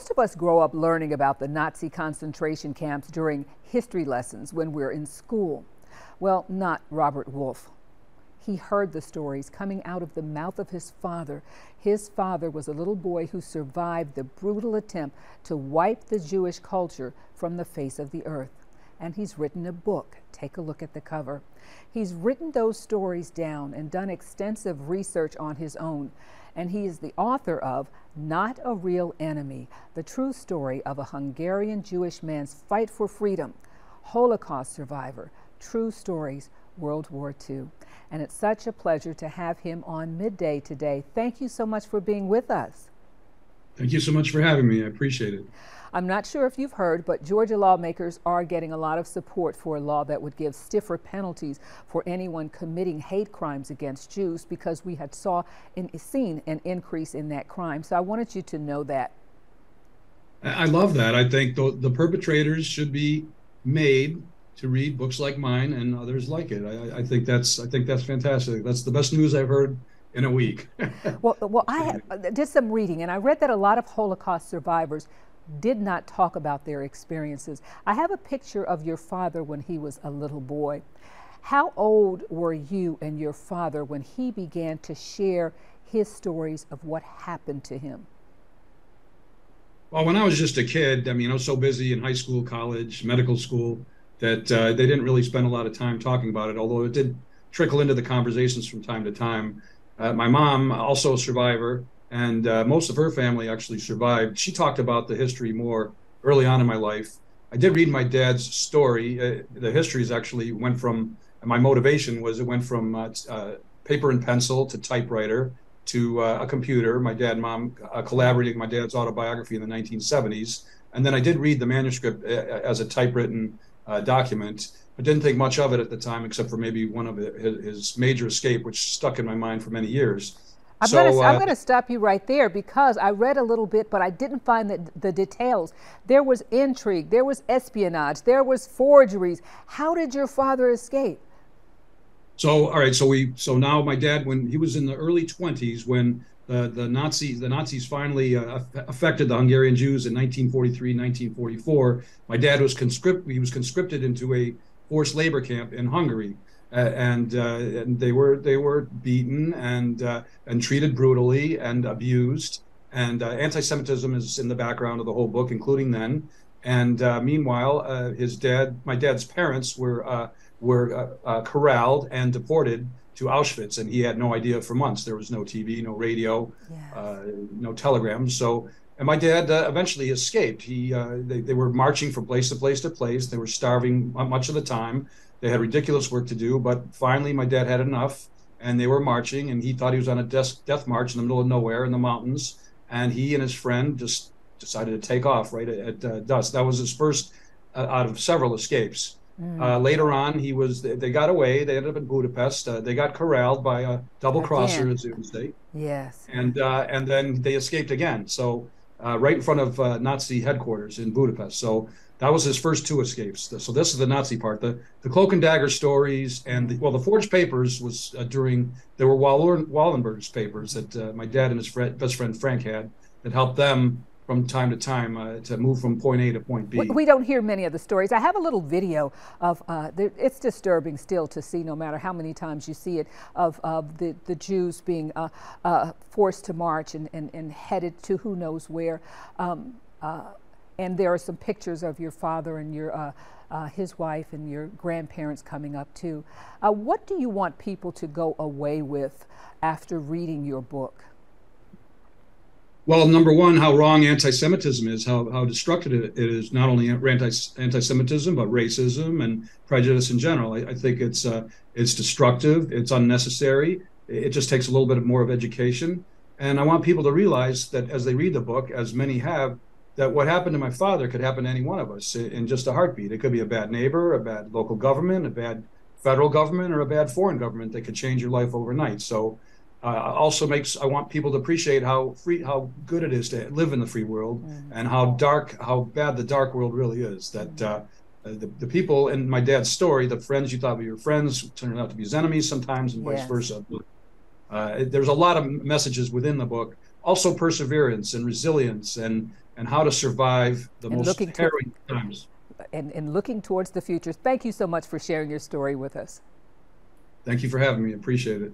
Most of us grow up learning about the Nazi concentration camps during history lessons when we're in school. Well, not Robert Wolfe. He heard the stories coming out of the mouth of his father. His father was a little boy who survived the brutal attempt to wipe the Jewish culture from the face of the earth. And he's written a book. Take a look at the cover. He's written those stories down and done extensive research on his own. And he is the author of Not a Real Enemy, the true story of a Hungarian Jewish man's fight for freedom, Holocaust survivor, true stories, World War II. And it's such a pleasure to have him on Midday today. Thank you so much for being with us. Thank you so much for having me. I appreciate it. I'm not sure if you've heard, but Georgia lawmakers are getting a lot of support for a law that would give stiffer penalties for anyone committing hate crimes against Jews, because we had seen an increase in that crime. So I wanted you to know that. I love that. I think the perpetrators should be made to read books like mine and others like it. I think that's fantastic. That's the best news I've heard in a week. well, I did some reading, and I read that a lot of Holocaust survivors did not talk about their experiences. I have a picture of your father when he was a little boy. How old were you and your father when he began to share his stories of what happened to him? Well, when I was just a kid, I mean, I was so busy in high school, college, medical school, that they didn't really spend a lot of time talking about it, although it did trickle into the conversations from time to time. My mom, also a survivor, and most of her family actually survived. She talked about the history more early on in my life. I did read my dad's story. The histories actually went from, my motivation was it went from paper and pencil to typewriter to a computer. My dad and mom collaborating my dad's autobiography in the 1970s. And then I did read the manuscript as a typewritten document. I didn't think much of it at the time, except for maybe one of his major escape, which stuck in my mind for many years. I'm going to stop you right there, because I read a little bit, but I didn't find the details. There was intrigue, there was espionage, there was forgeries. How did your father escape? So, all right, so now my dad, when he was in the early 20s, when the Nazis finally affected the Hungarian Jews in 1943, 1944, my dad was conscripted into a forced labor camp in Hungary. And they were beaten and treated brutally and abused. And anti-Semitism is in the background of the whole book, including then. And meanwhile, my dad's parents were corralled and deported to Auschwitz, and he had no idea for months. There was no TV, no radio, no telegrams. And my dad eventually escaped. They were marching from place to place to place. They were starving much of the time. They had ridiculous work to do, but finally my dad had enough, and they were marching, and he thought he was on a death march in the middle of nowhere in the mountains, and he and his friend just decided to take off right at dusk. That was his first out of several escapes. Later on, they got away. They ended up in Budapest. They got corralled by a double crosser, as they would say. Yes. And then they escaped again. So right in front of Nazi headquarters in Budapest. So that was his first two escapes. So this is the Nazi part. The cloak and dagger stories and the forged papers was there were Wallenberg's papers that my dad and his best friend Frank had that helped them from time to time to move from point A to point B. We don't hear many of the stories. I have a little video of, it's disturbing still to see, no matter how many times you see it, of the Jews being forced to march and headed to who knows where. And there are some pictures of your father and his wife and your grandparents coming up too. What do you want people to go away with after reading your book? Well, number one, how wrong anti-Semitism is, how destructive it is, not only anti-Semitism, but racism and prejudice in general. I think it's destructive, it's unnecessary. It just takes a little bit more of education. And I want people to realize that as they read the book, as many have, that what happened to my father could happen to any one of us in just a heartbeat. It could be a bad neighbor, a bad local government, a bad federal government, or a bad foreign government that could change your life overnight. So also I want people to appreciate how good it is to live in the free world, and how bad the dark world really is. That the people in my dad's story, the friends you thought were your friends turned out to be his enemies sometimes, and vice versa. There's a lot of messages within the book. Also perseverance and resilience and and how to survive the And most harrowing times. And looking towards the future. Thank you so much for sharing your story with us. Thank you for having me. Appreciate it.